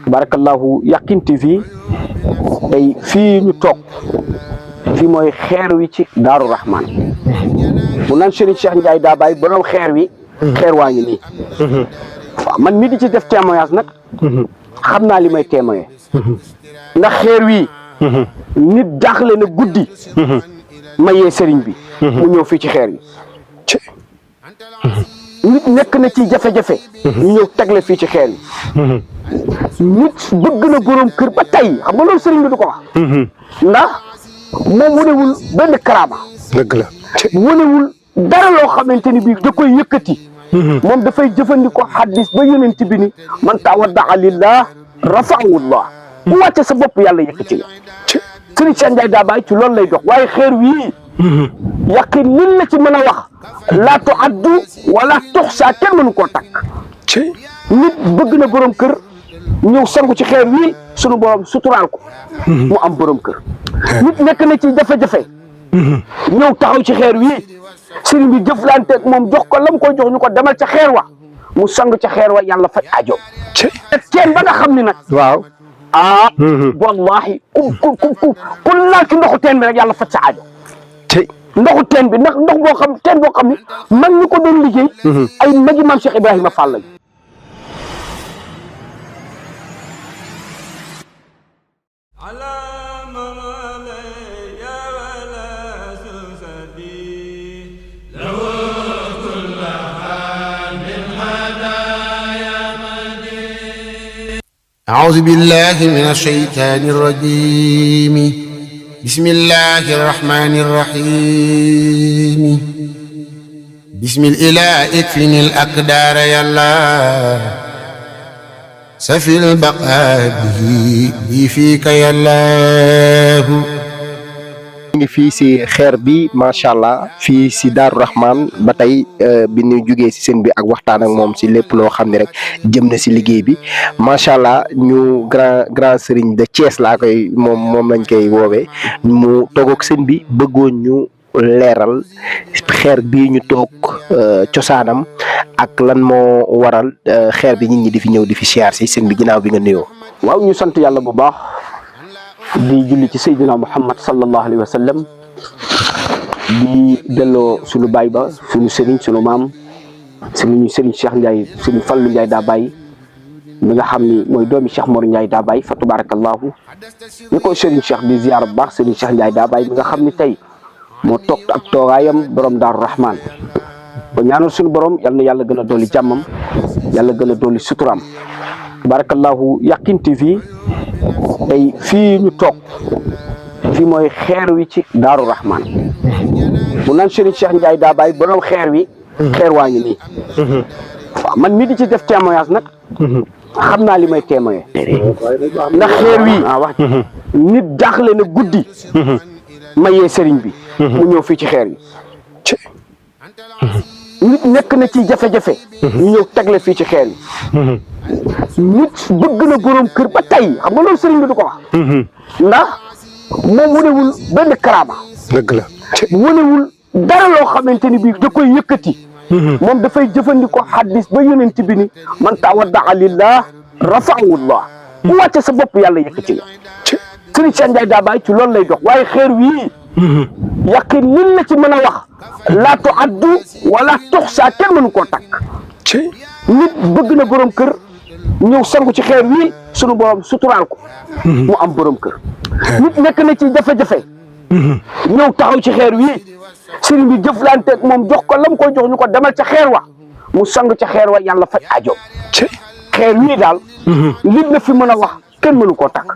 barakallahu Yaqin TV tey fii ñu toog fii mooy xeer wi ci Daaru Rahman bu naan Serigne Cheikh Ndiaye daa bàyyi borom xeer wi xeer waa ngi nii waaw man mii di ci def témoignage nag xam naa li may témoigner ndax xeer wi nit jaaxle na guddi ma yee Serigne bi mu ñëw fii ci xeer wi nit nekk na ci jafe-jafe ñu ñëw tegle fii ci xeer yi nit bëgg na borom kër ba tey xam nga loolu sëriñ bi du ko wax ndax moom wanewul benn karaama dëgg la wanewul dara loo xamante ni bii da koy yëkkati moom dafay jëfandikoo xaddis ba yonent bi ni man tawaddaa lillah rafa'ahullah bu wàcce sa bopp yàlla yëkkati la sëriñ Cheikh Ndiaye daa bàyyi ci loolu lay dox waaye xeer wii Yaqin lin la ci mën a wax laa tuaddu wala tuxsa kenn mënu koo takk nit bëgg na borom kër ñëw sangu ci xeer wi sunu borom suturaal ko mu am borom kër nit nekk na ci jafe-jafe ñëw taxaw ci xeer wi sëriñ bi jëflanteeg moom jox ko lam koy jox ñu ko demal ca xeer wa mu sang ca xeer wa yàlla faj aajo teen ba nga xam ni nag waaw wallahi ku laal ci ndoxu teen bi rek yàlla faj sa aajo ndoxu teen bi ndax ndox boo xam teen boo xam ni mag ñu ko doon liggéey ay magi maam Cheikh Ibrahima Fall lañu أعوذ بالله من الشيطان الرجيم بسم الله الرحمن الرحيم بسم الإله اكفني الأقدار يا الله سفي البقاء به فيك يا الله ngi fii si xeer bi macha allah fii si Daaru Rahman ba tey bi ñu jugee si seen bi ak waxtaan ak moom si lépp loo xam ne rek jëm na si liggéey bi macha allah ñu grand sëriñ de Thiès laa koy moom lañ koy woowee mu toog ak seen bi bëggoon ñu leeral xeer bii ñu toog cosaanam ak lan moo waral xeer bi nit ñi di fi ñëw di fi siyaar si seen bi ginnaaw bi nga nuyoo. waaw ñu sant yàlla bu baax. di julli ci Seydina Muhammad sallallahu alayhi wa sallam di delloo suñu baay ba suñu sëriñ suñu maam suñu sëriñ Cheikh Ndiaye suñu Fallu Ndiaye daa bàyyi mi nga xam ni mooy doomi Cheikh Mor Ndiaye daa bàyyi fa tabarakallahu ñu koy sëriñ Cheikh di ziar bu baax sëriñ Cheikh Ndiaye daa bàyyi mi nga xam ni tey moo toog ak toogaayam borom Daaru Rahman ba ñaanal suñu borom yal na yàlla gën a dolli jàmmam yàlla gën a dolli suturaam tabarakallahu Yaqin TV tey fii ñu toog fii mooy xeer wi ci Daaru Rahman bu naan Serigne Cheikh Ndiaye daa bàyyi borom xeer wi xeer waa ngi nii waaw man mii di ci def témoignage nag xam naa li may témoigner ndax xeer wi nit jaaxle na guddi ma yee Serigne bi mu ñëw fii ci xeer wi nit nekk na ci jafe-jafe ñu ñëw tegle fii ci xeer wi nit bëgg na borom kër ba tey xam nga loolu sëriñ bi du ko wax ndax moom wanewul benn karaama dëgg la wanewul dara loo xamante ni bii da koy yëkkati moom dafay jëfandikoo xaddis ba yonent bi ni man tawaddaa lillah rafa'ahullah bu wàcce sa bopp yàlla yëkkati la sëriñ Cheikh Ndiaye daa bàyyi ci loolu lay dox waaye xeer wii Yaqin lin la ci mën a wax laa tuaddu wala tuxsa kenn mënu koo takk nit bëgg na borom kër ñëw sangu ci xeer wi sunu borom suturaal ko mu am borom kër nit nekk na ci jafe-jafe ñëw taxaw ci xeer wi sëriñ bi jëflanteeg moom jox ko lam koy jox ñu ko demal ca xeer wa mu sang ca xeer wa yàlla faj aajo xeer wii daal lim la fi mën a wax kenn mënu koo takk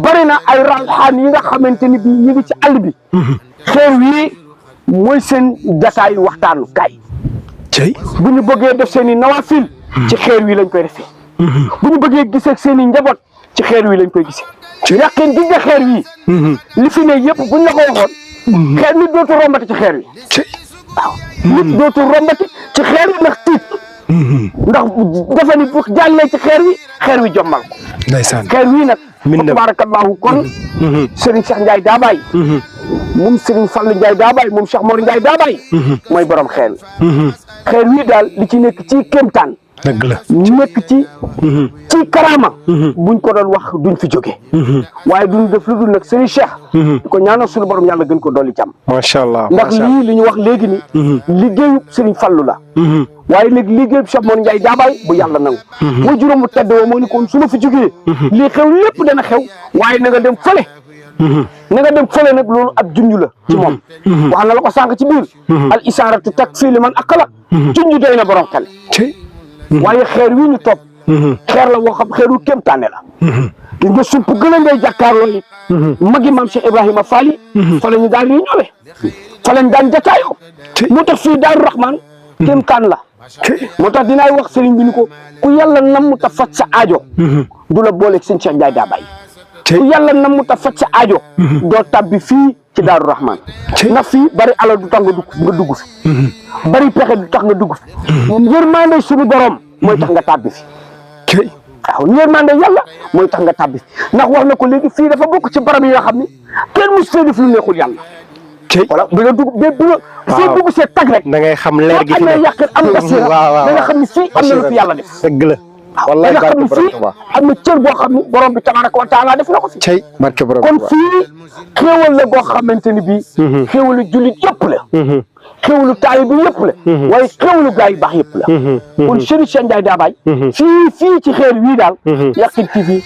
bari na ay rawxaan yi nga xamante ni bii ñu ngi ci àll bi xeer wii mooy seen jataayu waxtaanu kaay bu ñu bëggee def seen i nawafil ci xeer wi lañ koy defee bu ñu bëggee gisee seen i njaboot ci xeer wi lañ koy gisee Yaqin gis nga xeer wi li fi ne yëpp buñ la ko waxoon xeer nit dootu rombati ci xeer wi waaw nit dootu rombati ci xeer wi ndax tiit ndax dafa ni bu jàllee ci xeer wi jommal ko ndeysaan xeer wi nag tabarakallahu kon Serigne Cheikh Ndiaye daa bàyyi moom Serigne Fallu Ndiaye daa bàyyi moom Cheikh Mor Ndiaye daa bàyyi mooy borom xeer wi daal li ci nekk ci kéemtaan dëgg la nekk ci karama buñ ko doon wax duñ fi jóge waaye duñ def lu dul nag Serigne Cheikh di ko ñaanal suñu borom yàlla gën ko dolli jàmm macha allah ndax lii li ñu wax léegi ni liggéeyu Serigne Fallou la waaye léegi liggéeyu Cheikh Mor Ndiaye Dabaye bu yàlla nangu moo juróom bu tedd woo moo ni kon su ma fi jógee lii xew lépp dana xew waaye na nga dem fële na nga dem fële nag loolu ab junj la ci moom wax na la ko sànq ci biir al isaaratu takfii liman aqala junj doy na borom xel waaye xeer wi ñu topp xeer la woo xam xeeru kéemtaane la gis nga sump gën a ngay jàkkaarloo it magi maam Cheikh Ibrahima Fall fa la ñu daan réunion fa lañ daan jataayoo moo tax fii Daaru Rahman kéemtaan la moo tax dinaay wax sëriñ bi ni ko ku yàlla namm ta faj sa aajo du la booleeg sëñ Cheikh Ndiaye Dabaye ku yàlla namm ta faj sa aajo doo tabbi fii ci Daaru Rahman ndax fii bari alal du tax nga dugg fi bari pexe du tax nga dugg fi yërmande suñu borom mooy tax nga tabbi fi waaw yërmande yàlla mooy tax nga tabbi fi ndax wax na ko léegi fii dafa bokk ci barab yi nga xam ni kenn mus fee def lu neexul yàlla voilà bi nga dugg fii dugg see tag rek da ngay xam leer gi fi ne yàqin am nga si da nga xam ni fii am na lu fi yàlla def dëgg la wallaay barke borom Tuuba am na cër boo xam ni borom bi tabaraka wa taala def na ko fi cey barke borom kon fii xéewal la boo xamante ni bii xéewalu jullit yëpp la xéewalu taalibe bi yëpp la waaye xéewalu gaa yi baax yëpp la kon Serigne Cheikh Ndiaye Dabaye fii ci xeer wii daal Yakhine TV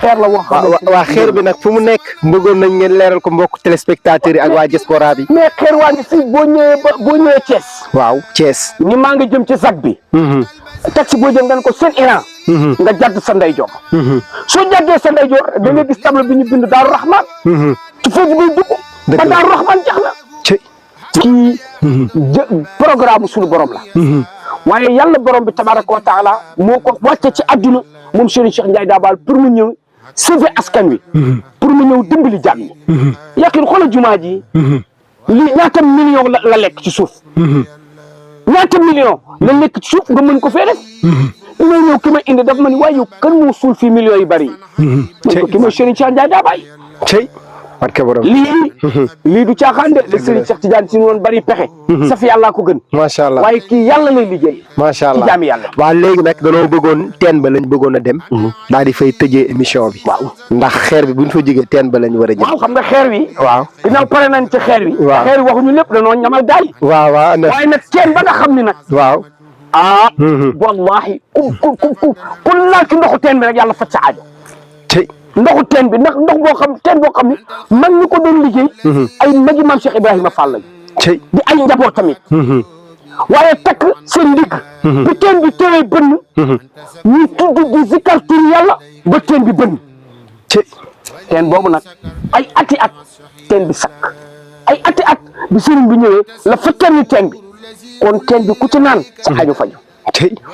xeer la woo xam waa xeer bi nag fu mu nekk bëggoon nañ ngeen leeral ko mbokk téléspectateurs yi ak waa diaspora bi mais xeer waa ngi fii boo ñëwee Thiès waaw Thiès ni maa nga jëm ci ZAC bi taxi boo jëm nga ko seen Iran nga jàdd sa ndeyjoor soo jàddee sa ndeyjoor da nga gis table bi ñu bind Daaru Rahman ci foofu ngay dugg ba Daaru Rahman jax na kii programme suñu borom la waaye yàlla borom bi tabaraka wa taala moo ko wàcce ci adduna moom Serigne Cheikh Ndiaye Dabaye pour mu ñëw sauver askan wi pour mu ñëw dimbali jàmm ñi Yakhine xoolal jumaa ji lii ñaata million la lekk ci suuf ñaata million la lekk ci suuf nga mën ko fee def may ñëw ki ma indi daf ma ni waaye yow kan moo suul fii millions yu bari yi man ko ki ma Serigne Cheikh Ndiaye Dabaye barke borom lii du caaxaan de le Serigne Cheikh Tidiane si noonu bari pexe saf yàllaa ko gën macha allah waaye kii yàlla lay liggéey macha allah ci jaami yàlla waaw léegi nag danoo bëggoon teen ba lañ bëggoon a dem daal di fay tëjee émission bi waaw ndax xeer bi buñ fa jógee teen ba lañ war a jëm waaw xam nga xeer wi waaw ginnaaw pare nañ ci xeer wi waaw xeer wi waxuñu lépp danoo ñamal gaay waaw waaye nag teen ba nga xam ni nag waaw wallahi ku laal ci ndoxu teen bi rek yàlla faj sa aajo ndoxu teen bi ndax ndox boo xam teen boo xam ne mag ñi ko doon liggéey ay magi maam Cheikh Ibrahima Fall lañ di ay njaboot tamit waaye takk seen ndigg bu teen bi teewee bënn ñu tudd di zikkar tur yàlla ba teen bi bënn teen boobu nag ay ati at teen bi sakk ay ati at bi sëriñ bi ñëwee la fa teen teen bi kon teen bi ku ci naan sa aajo faju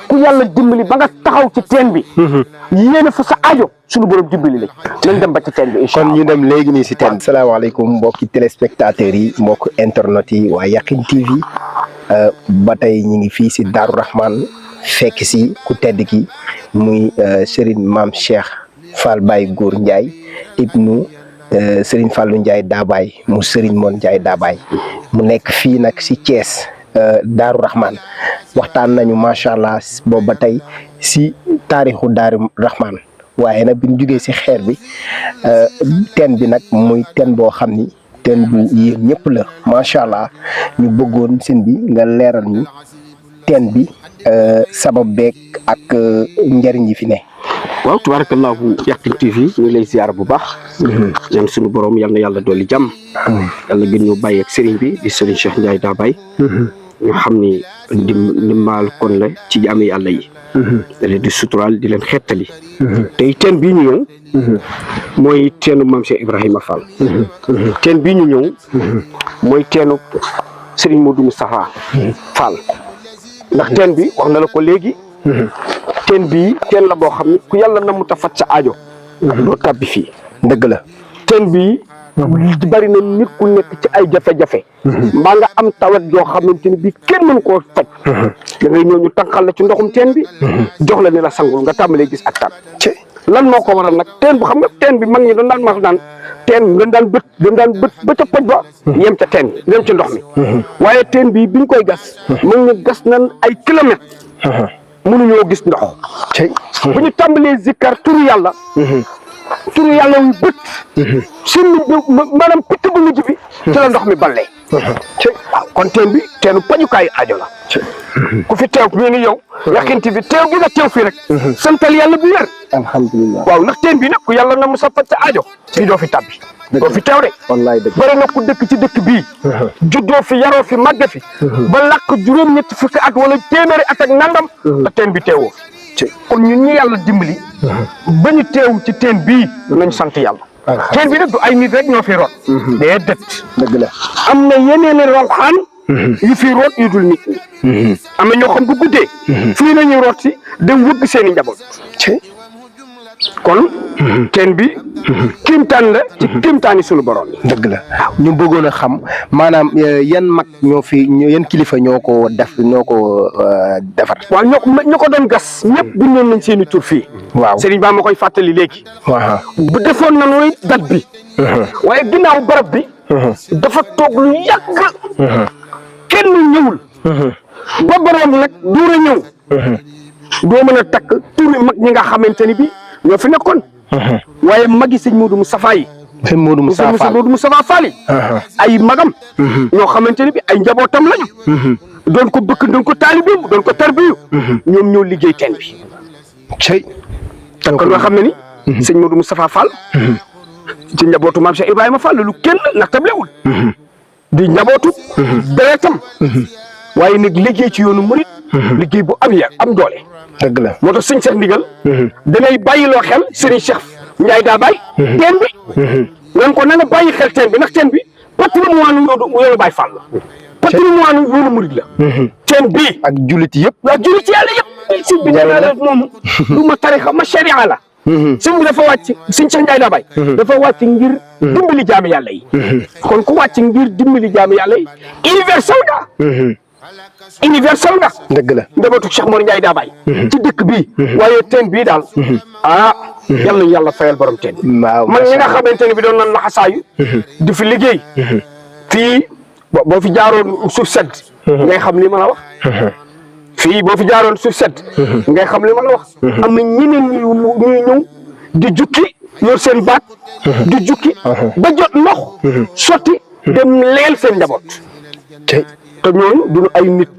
ku yàlla dimbali ba nga taxaw ci teen bi yéene fa sa aajo suñu borom dimbali lañ nañ dem ba ci teen bi incha allah kon ñu dem léegi nii si teen bi. salaamaaleykum mbokki téléspectateurs yi mbokk internet yi waa Yakhine TV ba tey ñu ngi fii si Daaru Rahman fekk si ku tedd ki muy Serigne Mame Cheikh Fall Baye Góor Ndiaye ibnu Serigne Fallou Ndiaye Dabaye mu Serigne Mor Ndiaye Dabaye mu nekk fii nag si Thiès Daaru Rahman waxtaan nañu macha allah boobu ba tey si taarixu Daaru Rahman waaye nag bi ñu jugee si xeer bi teen bi nag muy teen boo xam ni teen bu yéen ñëpp la macha allah ñu bëggoon seen bi nga leeral ñu teen bi sabab beeg ak njëriñ yi fi ne. waaw tabarakallahu Yakhine TV ñu ngi lay ziar bu baax. ñaan suñu borom yal na yàlla dolli jàmm. yàlla gën ñu bàyyi ak sëriñ bi di Serigne Cheikh Ndiaye Dabaye. ñu xam ni ndimbal kon la ci jaami yàlla yi. da leen di suturaal di leen xettali. tey teen bii ñu ñëw. mooy teenu maam Cheikh Ibrahima Fall. teen bii ñu ñëw. mooy teenu Serigne Modou Moustapha Fall. ndax teen bi wax na la ko léegi. teen bii teen la boo xam ne ku yàlla na mu ta fat sa aajo. doo tàbbi fii. dëgg la teen bii. bari na nit ku nekk ci ay jafe-jafe. mbaa nga am tawat joo xamante ni bii kenn mën koo faj. da ngay ñëw ñu tànqal la ci ndoxum teen bi. jox la ne la sangul nga tàmbalee gis ak taan. lan moo ko waral nag teen bu xam nga teen bi mag ñi dañ daan mas naan teen dañ daan bët ba ca poj ba. yem ca teen bi yem ca ndox mi. waaye teen bi biñ koy gas. mag ñi gas nañ ay kilomètres. mënuñoo gis ndox. bu ñu tàmbalee zikkar turu yàlla. turu yàlla wu bët. simmi bi maanaam picc bu mujj bi. ci la ndox mi ballee. waaw kon teen bi teenu pajukaayu aajo la. ku fi teew mii ni yow. yaxinti bi teew gi nga teew fii rek. santal yàlla bu wér. alhamdulilah waaw ndax teen bi nag ku yàlla na mu sa faj sa aajo. fii doo fi tabbi. doo fi teew de. wallaay dëgg bëri na ku dëkk ci dëkk bii. juddoo fi yaroo fi màgge fi. ba làkk juróom-ñetti fukki at wala téeméeri at ak nangam. te teen bi teewoo fi. kon ñun ñi yàlla dimbali. ba ñu teew ci teen bii nañ sant yàlla. teen bi nag du ay nit rek ñoo fi root. déedéet. dëgg la am na yeneen i rawxaan yu fi root yu dul nit ñi. am na ñoo xam bu guddee. fii la ñuy root si dem wëgg seen i njaboot. kon teen bi kiimtaan la ci kiimtaani sunu borom yi. dëgg la ñu bëggoon a xam maanaam yan mag ñoo fi yan kilifa ñoo ko defar. waaw ñoo ko doon gas ñëpp bindoon nañ seen i tur fii. waaw Serigne Ba ma koy fàttali léegi. waaw bu defoon nañu date bi. waaye ginnaaw barab bi. dafa toog lu yàgg. kenn ñëwul. ba borom nag duur a ñëw. doo mën a takk turi mag ñi nga xamante ni bi ñoo fi nekkoon. waaye magi sëñ Modou Moustapha yi. sëñ Modou Moustapha Fall yi. ay magam. ñoo xamante ni bi ay njabootam lañu. doon ko bëkk doon ko taalibeem doon ko tarbiyu. ñoom ñoo liggéey teen bi. kon nga xam ne ni. sëñ Modou Moustapha Fall. ci njabootu maam Cheikh Ibrahima Fall lu kenn nag tablewul. di njabootu. deretam. waaye nag liggéey ci yoonu murit. liggéey bu am doole. dëgg la moo tax sëñ Cheikh Ndigal. danay bàyyiloo xel Serigne Cheikh Ndiaye daa bàyyi. teen bi. nan ko na nga bàyyi xel teen bi ndax teen bi patrimoine yoonu Baay Fall la. patrimoine yoonu murit la. teen bii. ak jullit yëpp. waaw jullit yàlla yëpp. sëñ bi nee na moom du ma tarixa ma sharia la. sëñ bi dafa wàcc sëñ Cheikh Ndiaye daa bàyyi. dafa wàcc ngir dimbali jaami yàlla yi. kon ku wàcc ngir dimbali jaami yàlla yi universel nga. universel nga. dëgg la njabootu Cheikh Mor Ndiaye daa bàyyi. ci dëkk bii. waaye teen bii daal. yal nañu yàlla fayal borom teen. waaw man ñi nga xamante ne bi doon nan laxasaayu. di fi liggéey. fii boo fi jaaroon suuf sedd. ngay xam li ma la wax. fii boo fi jaaroon suuf sedd. ngay xam li ma la wax. am na ñeneen ñuy ñëw di jukki yor seen baat. di jukki ba jot ndox. sotti dem leel seen njaboot. te ñooñu duñu ay nit.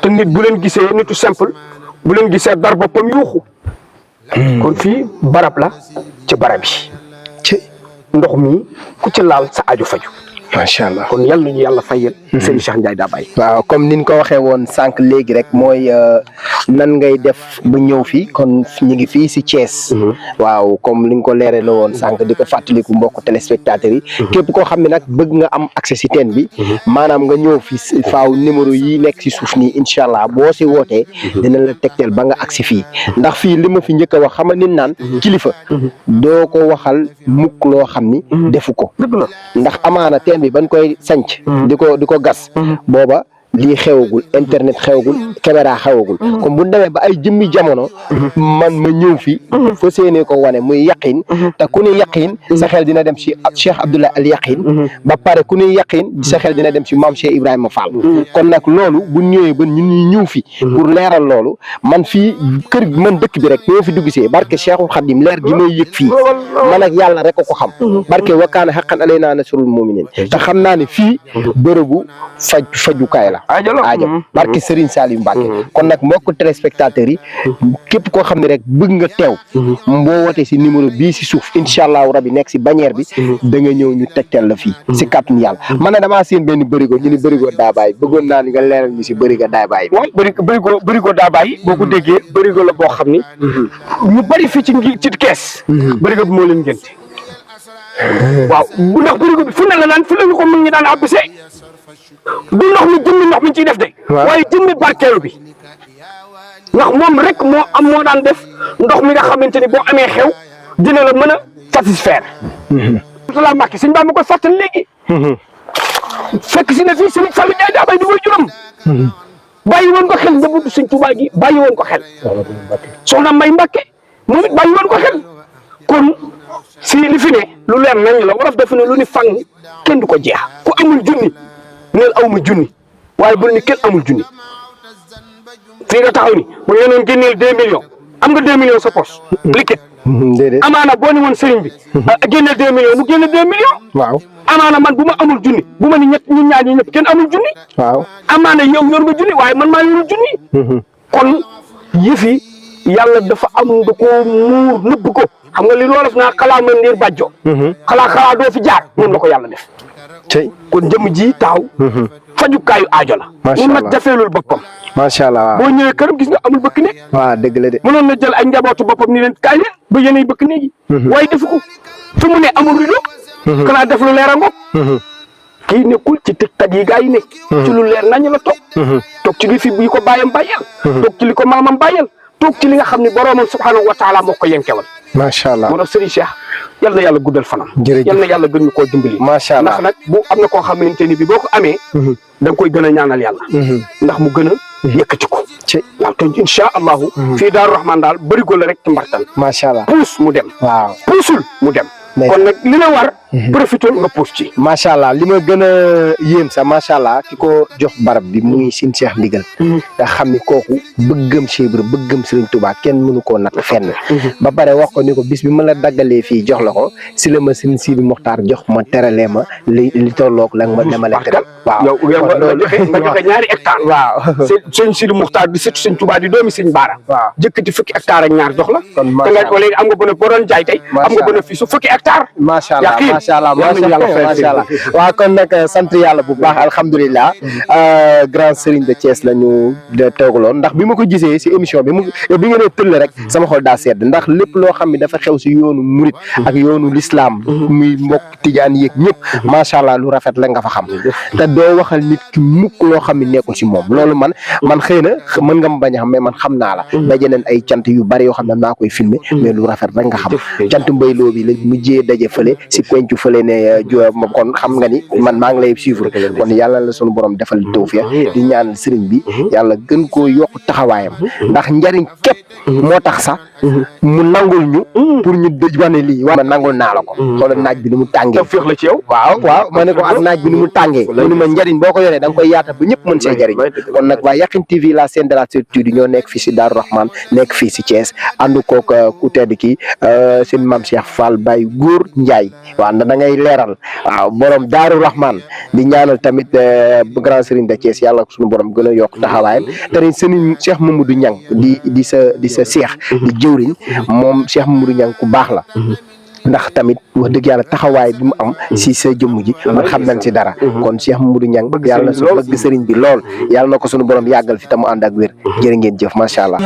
te nit bu leen gisee nitu simple bu leen gisee dar boppam yuuxu. kon fii barab la ci barab yi. ndox mi ku ci laal sa aju faju. macha allah kon yal nañu yàlla fayal. sëñ Cheikh Ndiaye daa bàyyi. waaw comme niñ ko waxee woon sànq léegi rek mooy nan ngay def bu ñëw fii kon ñu ngi fii si Thiès. waaw comme li nga ko leeree la woon sànq di ko fàttaliku mbokk téléspectateurs yi. képp koo xam ne nag bëgg nga am accès si teen bi. maanaam nga ñëw fi faaw numéro yi nekk si suuf nii incha allah boo si wootee. dina la tegteel ba nga agsi fii ndax fii li ma fi njëkk a wax xam nga nit naan. kilifa doo ko waxal mukk loo xam ni. defu ko ndax amaana teen bi bañ koy sanc di ko gas booba lii xewagul internet xewagul caméra xewagul comme bu demee ba ay jëmmi jamono man ma ñëw fi fa séenee ko wane muy yaqin te ku ne yaqin sa xel dina dem ci Cheikh Abdoulaye al yaqin ba pare ku ne yaqin sa xel dina dem ci maam Cheikh Ibrahima Fall kon nag loolu bu ñëwee ba ñun ñuy ñëw fi pour leeral loolu man fii kër gi man dëkk bi rek boo fi dugg see barke Cheikhul Khadim leer gi may yëg fii man ak yàlla rek ko xam barke wakkaana haqqan alaynaa nasrul mu'minin te xam naa ne fii bërëbu fajukaay la aajo barke Serigne Saliou Mbacke kon nag mbokk téléspectateurs yi képp koo xam ne rek bëgg nga teew boo wootee si numéro bii si suuf incha allahu rabi nekk si bannière bi da nga ñëw ñu tegtal la fii si kàttanu yàlla man na damaa seen benn bërigo ñu ni bërigo daa bàyyi bëggoon naa ni nga leeral ñu si bërigo daa bàyyi waaw bërigo daa bàyyi boo ko déggee bërigo la boo xam ni ñu bëri fii ci kees bërigo bi moo leen ngénte waaw bu ndax bërigo bi fu ne la naan fu la ñu ko mën ñi daan abbisee du ndox mi jëmmi ndox mi ciy def de waaye jëmmi barkeelu bi ndax moom rek moo daan def ndox mi nga xamante ni boo amee xew dina la mën a satisfaire la Mbàkke sëñ Ba ma koy fàttali léegi fekk si na fii Sëriñ Fallou Ndiaye daa bay di way juróom bàyyi woon ko xel njabootu Sëñ Tuubaa gi bàyyi woon ko xel soxna May Mbàkke moom it bàyyi woon ko xel kon fii li fi ne lu leer nañ la wolof def ne lu ni fang kenn du ko jeex ku amul junni neel awma junni waaye bul ni kenn amul junni fii nga taxaw ni bu ñu doon génneel 2 millions am nga 2 millions sa poche. liquide. déedéet amaana boo ni woon sëriñ bi. génneel 2 millions mu génne 2 millions. waaw amaana man bu ma amul junni bu ma ni ñun ñaar ñi ñëpp kenn amul junni. waaw amaana yow yor nga junni waaye man maa yorul junni. kon yëfi yàlla dafa am da koo muur nëbb ko xam nga li loolu naa xalaa man ndiir bàjjo. xalaa doo fi jaar moom la ko yàlla def. tey kon jëmm ji taaw. fajukaayu aajo la. macha allah mu nag jafeelul boppam. macha allah waaw boo ñëwee këram gis nga amul bëkk néeg. waaw dëgg la de. mënoon na jël ay njabootu boppam ni leen kaay leen ba yéenay bëkk néeg yi. waaye defu ko fi mu ne amul rido. xanaa def lu leer a ngoog. kii nekkul ci tëkkat yi gaa yi nekk. ci lu leer nañu la toog. toog ci li fi bi ko bàyyam bàyyal. toog ci li ko maamam bàyyal. toog ci li nga xam ne boroomam subhanahu wa taala moo ko yenkewal. macha allah moo tax Serigne Cheikh yal na yàlla guddal fanam. jërëjëf yal na yàlla gën ñu koo dimbali. macha allah ndax nag bu am na koo xamante ni bi boo ko amee. da nga koy gën a ñaanal yàlla. ndax mu gën a yëkkati ko. ci waaw te incha allahu. fii Daaru Rahman daal bërigo la rek ci mbartal. macha allah puus mu dem. waaw puusul mu dem. kon nag li la war. profité nga puus ci. macha allah li ma gën a yéem sax macha allah ki ko jox barab bi muy Sine Cheikh Ndigal. nga xam ni kooku bëggam Cheikh Ibra bëggam Serigne Touba kenn mënu koo natt fenn. ba pare wax ko ni ko bis bi ma la daggalee fii jox la ko si la ma Serigne Sidi Mokhtar jox ma teralee ma li tolloog la nga ma demale teral. waaw yow nga joxe ñaari hectare. waaw sëñ Sidi Mokhtar di sëtu sëñ Touba di doomi sëñ Baara. waaw jëkkati fukki hectare ak ñaar jox la. kon te nga léegi am nga boo doon jaay tey. am nga bénéfice su fukki hectare. macha allah macha allah macha allah waaw kon nag sant yàlla bu baax alhamdulilah grand Serigne de Thiès la ñu toogaloon ndax bi ma ko gisee si émission bi bi nga nee tëll rek sama xol daa sedd ndax lépp loo xam ne dafa xew si yoonu murit ak yoonu lislaam muy mbokk tijaan yéeg ñëpp macha allah lu rafet la nga fa xam te doo waxal nit ki mukk loo xam ne nekkul si moom loolu man xëy na mën nga ma bañ a xam mais man xam naa la daje nañ ay cant yu bari yoo xam ne naa koy filmer mais lu rafet rek nga xam cant mbayloo bi la mujjee daje fële si pencu fële ne kon xam nga ni man maa ngi lay suivre kon yàlla la sunu borom defal tawfiq di ñaan sëriñ bi yàlla gën koo yokk taxawaayam ndax njariñ képp moo tax sax mu nangul ñu pour ñu dëj wane lii waaye ma nangul naa la ko xoolal naaj bi ni mu tàngee féex la ci yow waaw ma ne ko ak naaj bi ni mu tàngee mu ni ma njariñ boo ko yoree da nga koy yaata ba ñëpp mën see jariñ kon nag waa Yakhine TV la chaîne de la certitude ñoo nekk fii si Darou Rahman nekk fii si Thiès ànd kook ku tedd ki seen maam Cheikh Fall Baye Góor Ndiaye waaw da ngay leeral waaw borom Darou Rahman di ñaanal tamit grand Serigne de Thiès yàlla suñu borom gën a yokk taxawaayam te ni sëriñ Cheikh Mamadou Niang di sa seex di jëwriñ moom Cheikh Mamadou Niang ku baax la ndax tamit wax dëgg yàlla taxawaay bi mu am si sa jëmm ji man xam nañ si dara kon Cheikh Mamadou Niang yàlla su bëgg sëriñ bi lool yàlla na ko suñu borom yàggal fi te mu ànd ak wér jërë ngeen jëf macha allah